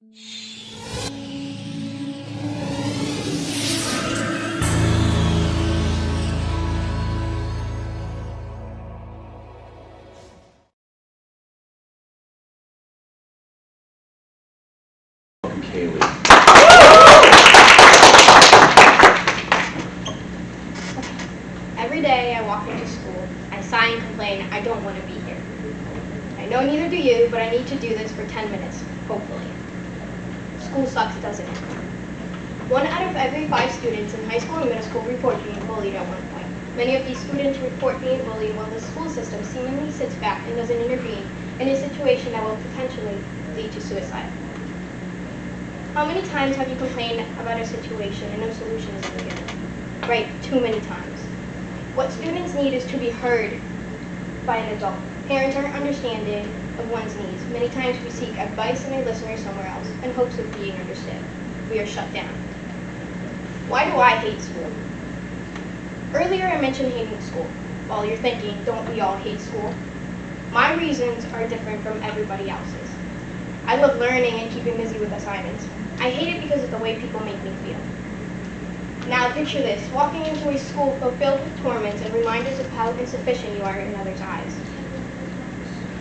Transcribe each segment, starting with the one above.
Keyli. Every day I walk into school, I sigh and complain, I don't want to be here. I know neither do you, but I need to do this for 10 minutes, hopefully. School sucks, doesn't it? 1 out of every 5 students in high school and middle school report being bullied at one point. Many of these students report being bullied while the school system seemingly sits back and doesn't intervene in a situation that will potentially lead to suicide. How many times have you complained about a situation and no solution is ever given? Right, too many times. What students need is to be heard by an adult. Parents aren't understanding of one's needs. Many times we seek advice and a listener somewhere else in hopes of being understood. We are shut down. Why do I hate school? Earlier I mentioned hating school. While you're thinking, don't we all hate school? My reasons are different from everybody else's. I love learning and keeping busy with assignments. I hate it because of the way people make me feel. Now picture this, walking into a school filled with torments and reminders of how insufficient you are in others' eyes.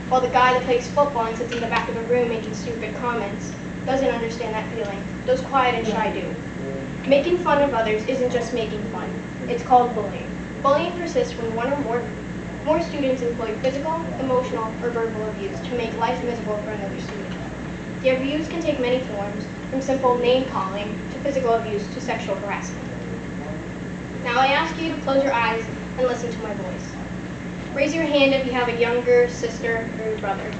While the guy that plays football and sits in the back of the room making stupid comments doesn't understand that feeling, those quiet and shy do. Making fun of others isn't just making fun, it's called bullying. Bullying persists when one or more students employ physical, emotional, or verbal abuse to make life miserable for another student. The abuse can take many forms, from simple name-calling to physical abuse to sexual harassment. Now I ask you to close your eyes and listen to my voice. Raise your hand if you have a younger sister or brother.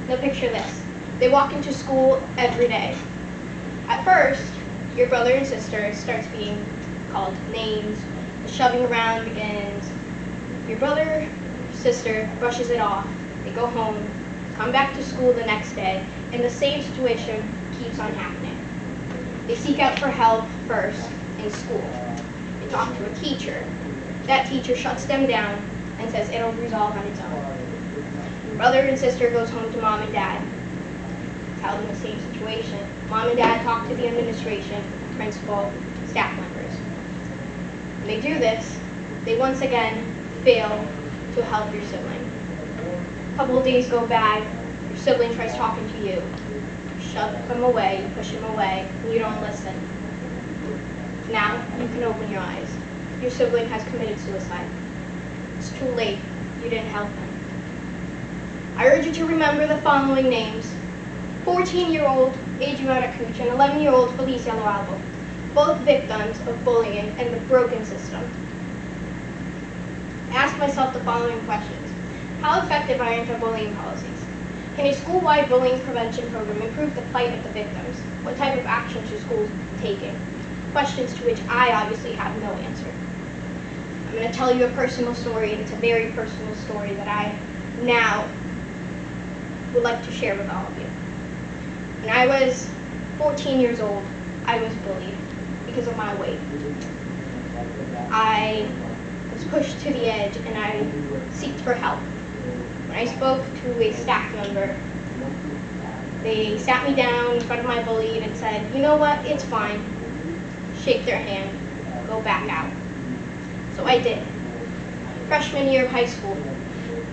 Now picture this. They walk into school every day. At first, your brother and sister starts being called names, the shoving around begins. Your brother, sister brushes it off. They go home, come back to school the next day, and the same situation keeps on happening. They seek out for help first in school. They talk to a teacher. That teacher shuts them down and says it'll resolve on its own. Brother and sister goes home to mom and dad. Tell them the same situation. Mom and dad talk to the administration, principal, staff members. When they do this, they once again fail to help your sibling. A couple of days go by, your sibling tries talking to you. You shove him away, you push him away, and you don't listen. Now you can open your eyes. Your sibling has committed suicide. It's too late. You didn't help him. I urge you to remember the following names. 14-year-old Adriana Cooch and 11-year-old Felicia Loalvo, both victims of bullying and the broken system. I ask myself the following questions. How effective are anti-bullying policies? Can a school-wide bullying prevention program improve the plight of the victims? What type of action should schools be taking? Questions to which I obviously have no answer. I'm going to tell you a personal story, and it's a very personal story that I now would like to share with all of you. When I was 14 years old, I was bullied because of my weight. I was pushed to the edge and I sought for help. When I spoke to a staff member, they sat me down in front of my bully and said, you know what, it's fine. Shake their hand, go back out. So I did. Freshman year of high school,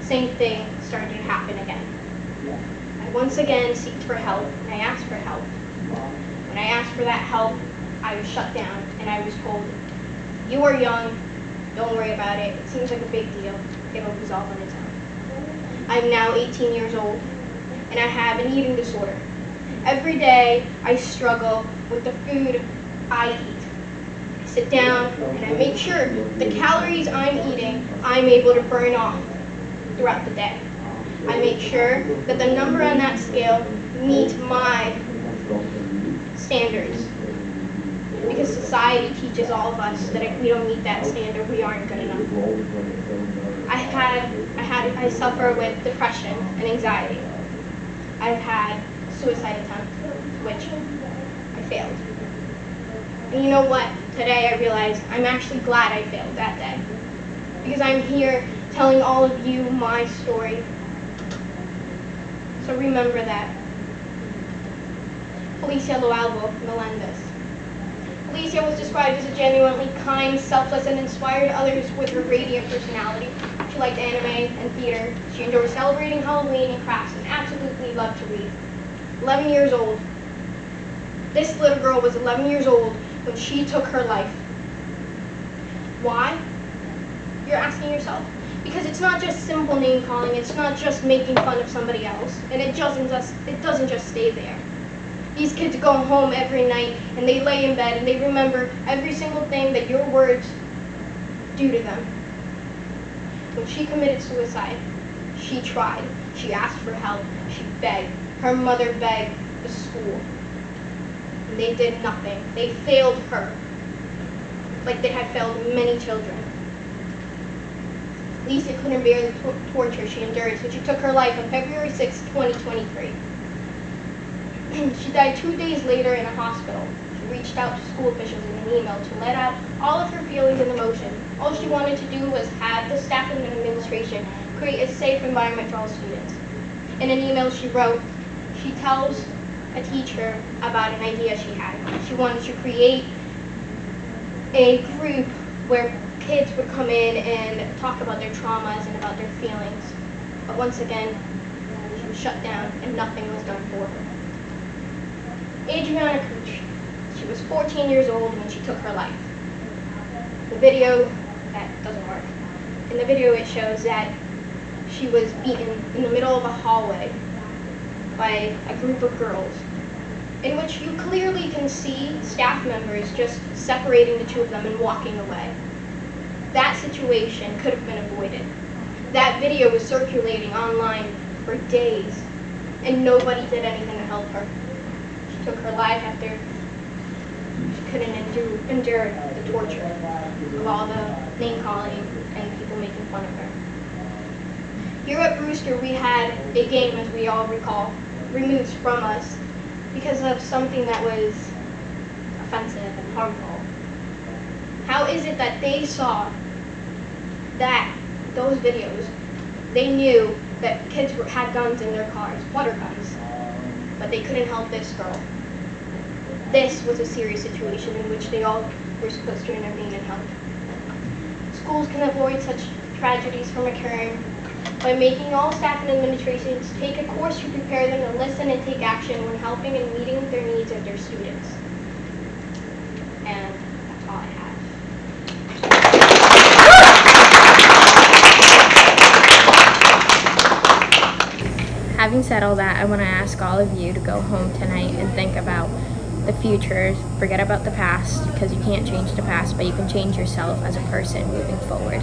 same thing started to happen again. I once again sought for help, and I asked for help. When I asked for that help, I was shut down, and I was told, you are young, don't worry about it, it seems like a big deal, it'll resolve on its own. I'm now 18 years old, and I have an eating disorder. Every day, I struggle with the food I eat. I sit down, and I make sure the calories I'm eating, I'm able to burn off throughout the day. I make sure that the number on that scale meets my standards. Because society teaches all of us that if we don't meet that standard, we aren't good enough. I suffer with depression and anxiety. I've had suicide attempts, which I failed. And you know what? Today I realize I'm actually glad I failed that day. Because I'm here telling all of you my story. So remember that. Alicia Loalvo Melendez. Alicia was described as a genuinely kind, selfless, and inspired others with her radiant personality. She liked anime and theater. She enjoyed celebrating Halloween and crafts and absolutely loved to read. 11 years old. This little girl was 11 years old when she took her life. Why? You're asking yourself. Because it's not just simple name calling, it's not just making fun of somebody else, and it doesn't just stay there. These kids go home every night and they lay in bed and they remember every single thing that your words do to them. When she committed suicide, she tried. She asked for help. She begged. Her mother begged the school. And they did nothing. They failed her, like they had failed many children. Lisa couldn't bear the torture she endured, so she took her life on February 6, 2023. She died 2 days later in a hospital. She reached out to school officials in an email to let out all of her feelings and emotions. All she wanted to do was have the staff and administration create a safe environment for all students. In an email she wrote, she tells a teacher about an idea she had. She wanted to create a group where kids would come in and talk about their traumas and about their feelings. But once again, she was shut down and nothing was done for her. Adriana Cooch. She was 14 years old when she took her life. The video, that doesn't work. In the video it shows that she was beaten in the middle of a hallway by a group of girls, in which you clearly can see staff members just separating the two of them and walking away. That situation could have been avoided. That video was circulating online for days, and nobody did anything to help her. She took her life after she couldn't endure the torture of all the name calling and people making fun of her. Here at Brewster, we had a game, as we all recall, removed from us because of something that was offensive and harmful. How is it that they saw those videos, they knew that kids had guns in their cars, water guns, but they couldn't help this girl? This was a serious situation in which they all were supposed to intervene and help. Schools can avoid such tragedies from occurring by making all staff and administrations take a course to prepare them to listen and take action when helping and meeting their needs of their students. And that's all I have. Having said all that, I want to ask all of you to go home tonight and think about the future. Forget about the past, because you can't change the past, but you can change yourself as a person moving forward.